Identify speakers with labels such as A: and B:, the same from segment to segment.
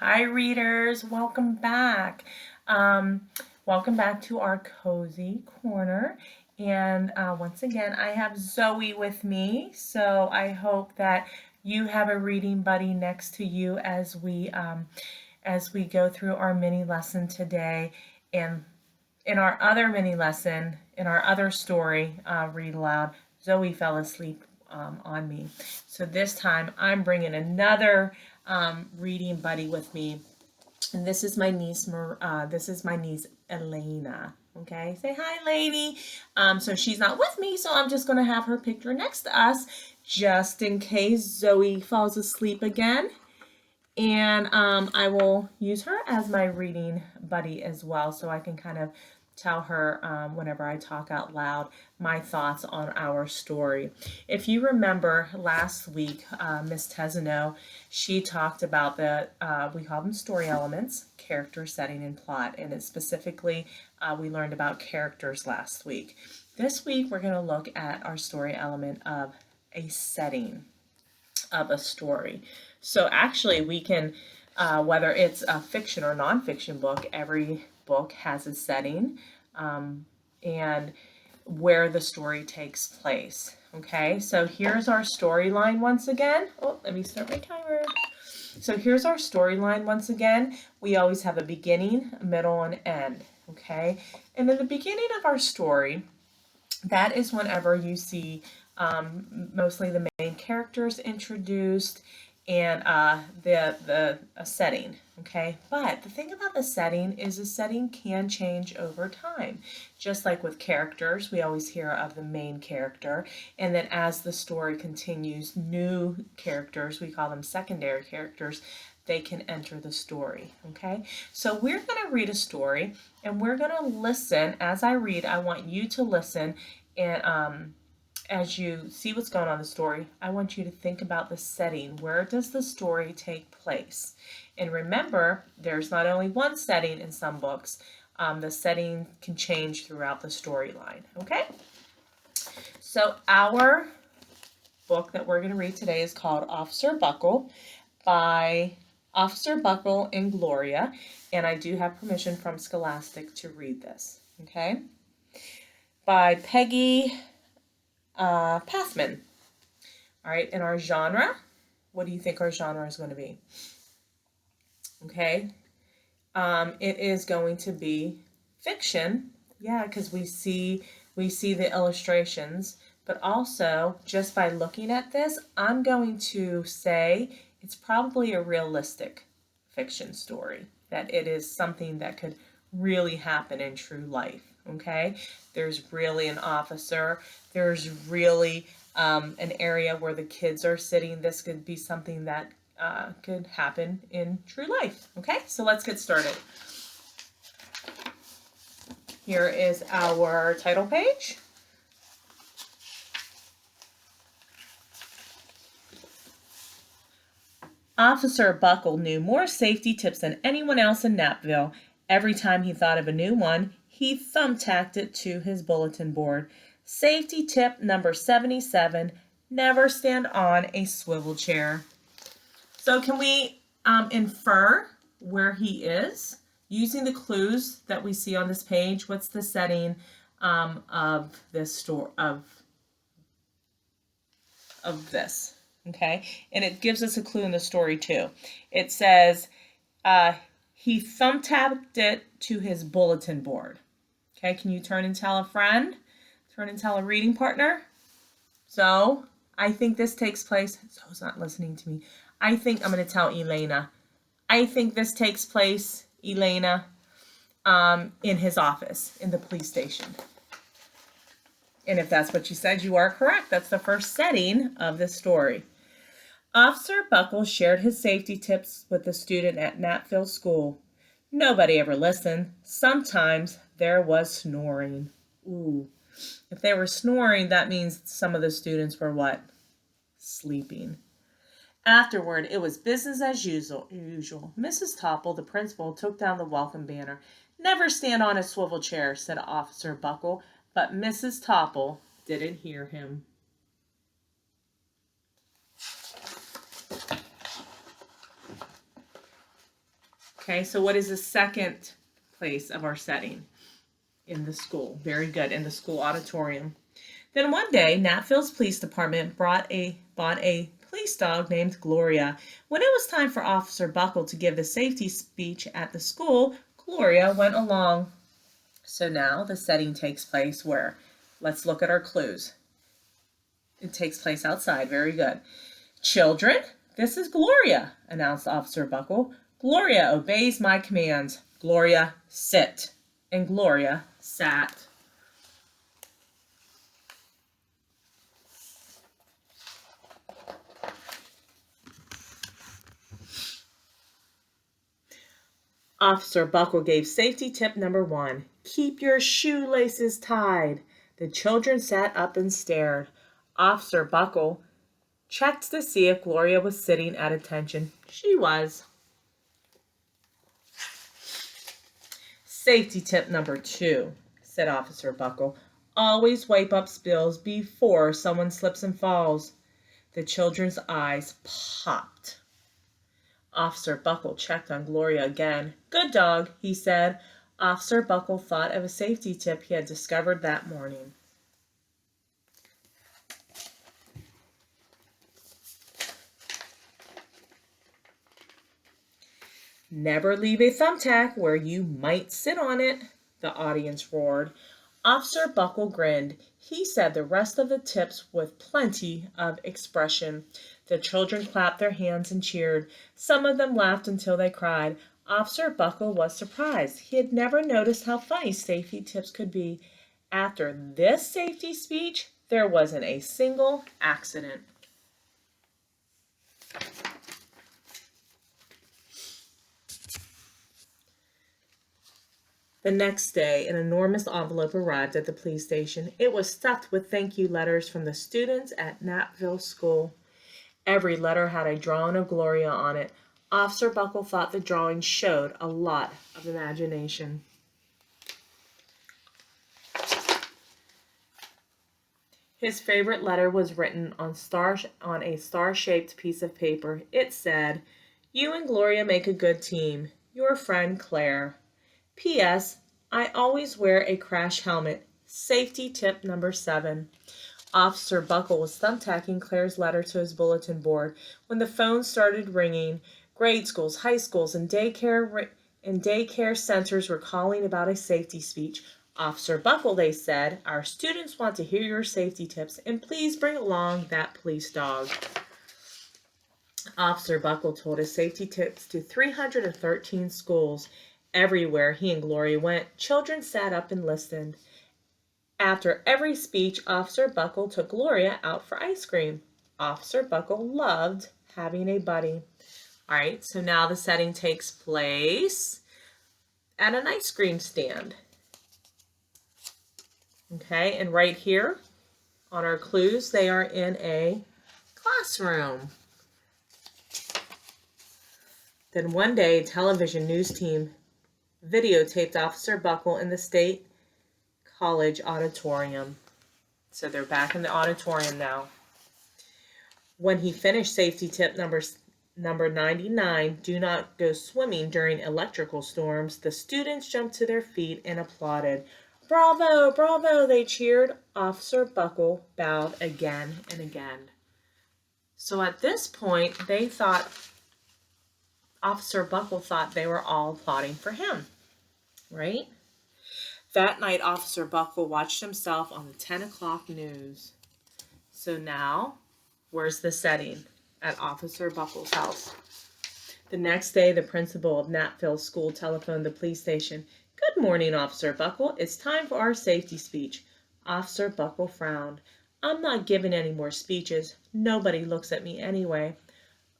A: Hi, readers. Welcome back. Um, Welcome back to our cozy corner. And once again, I have Zoe with me. So I hope that you have a reading buddy next to you as we go through our mini lesson today. And in our other mini lesson, in our other story, read aloud, Zoe fell asleep on me. So this time I'm bringing another reading buddy with me, and this is my niece. This is my niece Elena. Okay, say hi, lady. So she's not with me, so I'm just gonna have her picture next to us, just in case Zoe falls asleep again. And I will use her as my reading buddy as well, so I can kind of tell her whenever I talk out loud my thoughts on our story. If you remember last week, Miss Tezano, she talked about we call them story elements, character, setting, and plot. And it specifically, we learned about characters last week. This week, we're going to look at our story element of a setting of a story. So actually we can, whether it's a fiction or nonfiction book, every book has a setting and where the story takes place. Okay, so here's our storyline once again. Oh, let me start my timer. So here's our storyline once again. We always have a beginning, a middle, and end. Okay, and in the beginning of our story, that is whenever you see mostly the main characters introduced and the setting. Okay, but the thing about the setting is the setting can change over time. Just like with characters, we always hear of the main character, and then as the story continues, new characters, we call them secondary characters, they can enter the story. Okay, so we're going to read a story and we're going to listen. As I read, I want you to listen, and as you see what's going on in the story, I want you to think about the setting. Where does the story take place? And remember, there's not only one setting in some books. The setting can change throughout the storyline. Okay? So our book that we're going to read today is called Officer Buckle by Officer Buckle and Gloria. And I do have permission from Scholastic to read this. Okay? By Peggy Passman. All right, in our genre, what do you think our genre is going to be? Okay, it is going to be fiction. Yeah, because we see the illustrations, but also just by looking at this, I'm going to say it's probably a realistic fiction story. That it is something that could really happen in true life. Okay, there's really an officer. There's really an area where the kids are sitting. This could be something that could happen in true life. Okay, so let's get started. Here is our title page. Officer Buckle knew more safety tips than anyone else in Napville. Every time he thought of a new one, he thumbtacked it to his bulletin board. Safety tip number 77, never stand on a swivel chair. So can we infer where he is using the clues that we see on this page? What's the setting of this story of this? Okay, and it gives us a clue in the story too. It says he thumbtacked it to his bulletin board. Okay, can you turn and tell a friend? Turn and tell a reading partner? So, I think this takes place. Zoe's not listening to me. I think I'm going to tell Elena. I think this takes place, Elena, in his office, in the police station. And if that's what you said, you are correct. That's the first setting of the story. Officer Buckle shared his safety tips with the student at Napville School. Nobody ever listened. Sometimes there was snoring. Ooh. If they were snoring, that means some of the students were what? Sleeping. Afterward, it was business as usual. Mrs. Topple, the principal, took down the welcome banner. Never stand on a swivel chair, said Officer Buckle, but Mrs. Topple didn't hear him. Okay, so what is the second place of our setting? In the school. Very good, in the school auditorium. Then one day, Natfield's police department bought a police dog named Gloria. When it was time for Officer Buckle to give the safety speech at the school, Gloria went along. So now the setting takes place where? Let's look at our clues. It takes place outside. Very good. Children, this is Gloria, announced Officer Buckle. Gloria obeys my commands. Gloria, sit. And Gloria sat. Officer Buckle gave safety tip number 1. Keep your shoelaces tied. The children sat up and stared. Officer Buckle checked to see if Gloria was sitting at attention. She was. Safety tip number 2, said Officer Buckle. Always wipe up spills before someone slips and falls. The children's eyes popped. Officer Buckle checked on Gloria again. Good dog, he said. Officer Buckle thought of a safety tip he had discovered that morning. Never leave a thumbtack where you might sit on it, the audience roared. Officer Buckle grinned. He said the rest of the tips with plenty of expression. The children clapped their hands and cheered. Some of them laughed until they cried. Officer Buckle was surprised. He had never noticed how funny safety tips could be. After this safety speech, there wasn't a single accident. The next day, an enormous envelope arrived at the police station. It was stuffed with thank you letters from the students at Natfield School. Every letter had a drawing of Gloria on it. Officer Buckle thought the drawing showed a lot of imagination. His favorite letter was written on a star-shaped piece of paper. It said, "You and Gloria make a good team. Your friend Claire. P.S. I always wear a crash helmet. Safety tip number 7. Officer Buckle was thumbtacking Claire's letter to his bulletin board when the phone started ringing. Grade schools, high schools, and daycare centers were calling about a safety speech. Officer Buckle, they said, our students want to hear your safety tips, and please bring along that police dog. Officer Buckle told his safety tips to 313 schools. Everywhere he and Gloria went, children sat up and listened. After every speech, Officer Buckle took Gloria out for ice cream. Officer Buckle loved having a buddy. All right, so now the setting takes place at an ice cream stand. Okay, and right here on our clues, they are in a classroom. Then one day, a television news team videotaped Officer Buckle in the State College auditorium. So they're back in the auditorium now. When he finished safety tip number 99, do not go swimming during electrical storms, the students jumped to their feet and applauded. Bravo, bravo, they cheered. Officer Buckle bowed again and again. So at this point, Officer Buckle thought they were all applauding for him, right? That night, Officer Buckle watched himself on the 10 o'clock news. So now, where's the setting? At Officer Buckle's house. The next day, the principal of Natfield School telephoned the police station. Good morning, Officer Buckle. It's time for our safety speech. Officer Buckle frowned. I'm not giving any more speeches. Nobody looks at me anyway.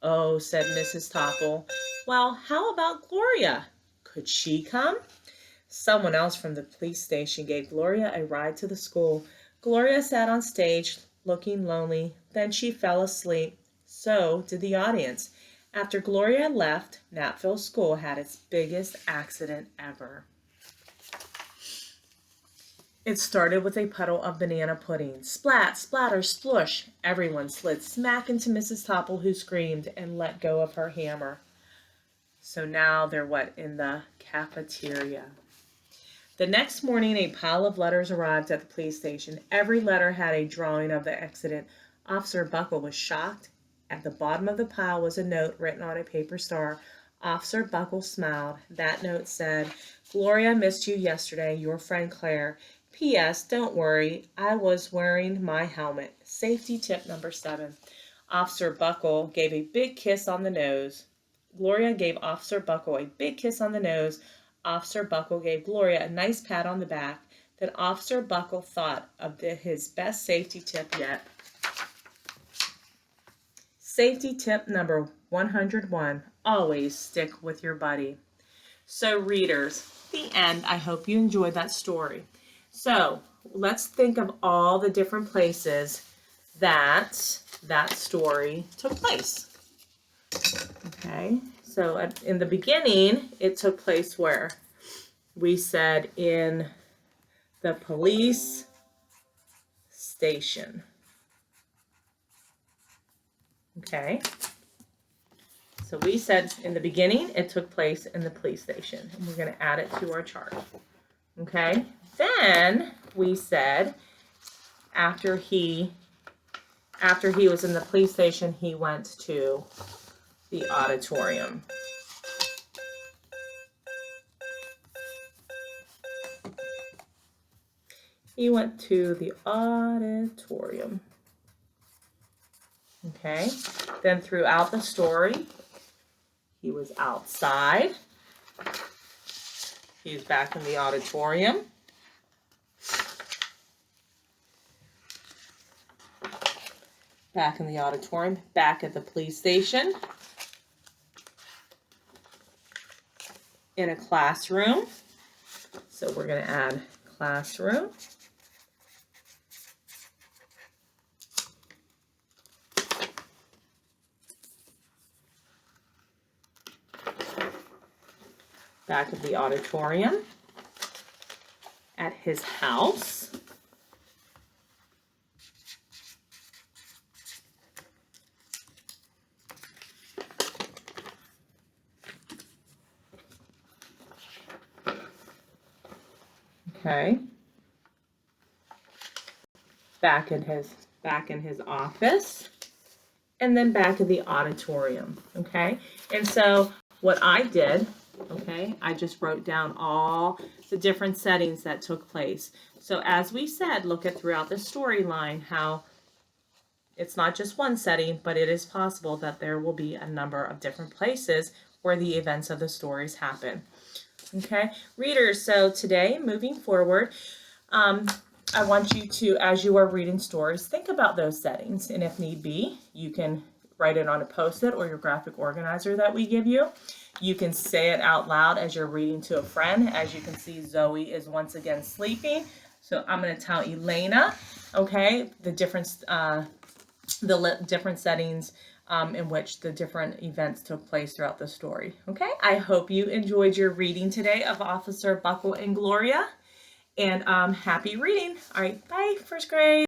A: Oh, said Mrs. Topple. Well, how about Gloria? Could she come? Someone else from the police station gave Gloria a ride to the school. Gloria sat on stage, looking lonely. Then she fell asleep. So did the audience. After Gloria left, Natfield School had its biggest accident ever. It started with a puddle of banana pudding. Splat, splatter, splush. Everyone slid smack into Mrs. Topple, who screamed and let go of her hammer. So now they're what? In the cafeteria. The next morning, a pile of letters arrived at the police station. Every letter had a drawing of the accident. Officer Buckle was shocked. At the bottom of the pile was a note written on a paper star. Officer Buckle smiled. That note said, "Gloria missed you yesterday, your friend Claire. P.S. Don't worry, I was wearing my helmet." Safety tip number 7. Officer Buckle gave a big kiss on the nose. Gloria gave Officer Buckle a big kiss on the nose. Officer Buckle gave Gloria a nice pat on the back. Then Officer Buckle thought of his best safety tip yet. Safety tip number 101, always stick with your buddy. So readers, the end. I hope you enjoyed that story. So let's think of all the different places that story took place. Okay, so in the beginning, it took place where? We said in the police station. Okay, so we said in the beginning, it took place in the police station, and we're going to add it to our chart. Okay, then we said after he was in the police station, he went to the auditorium. He went to the auditorium. Okay, then throughout the story, he was outside. He was back in the auditorium. Back in the auditorium, back at the police station. In a classroom. So we're going to add classroom. Back at the auditorium. At his house. Okay. Back in his office, and then back in the auditorium. Okay. And so what I did, okay, I just wrote down all the different settings that took place. So as we said, look at throughout the storyline how it's not just one setting, but it is possible that there will be a number of different places where the events of the stories happen. Okay, readers, so today, moving forward, I want you to, as you are reading stories, think about those settings. And if need be, you can write it on a Post-it or your graphic organizer that we give you. You can say it out loud as you're reading to a friend. As you can see, Zoe is once again sleeping. So I'm going to tell Elena, okay, the different settings in which the different events took place throughout the story. Okay, I hope you enjoyed your reading today of Officer Buckle and Gloria, and happy reading. All right, bye, first grade.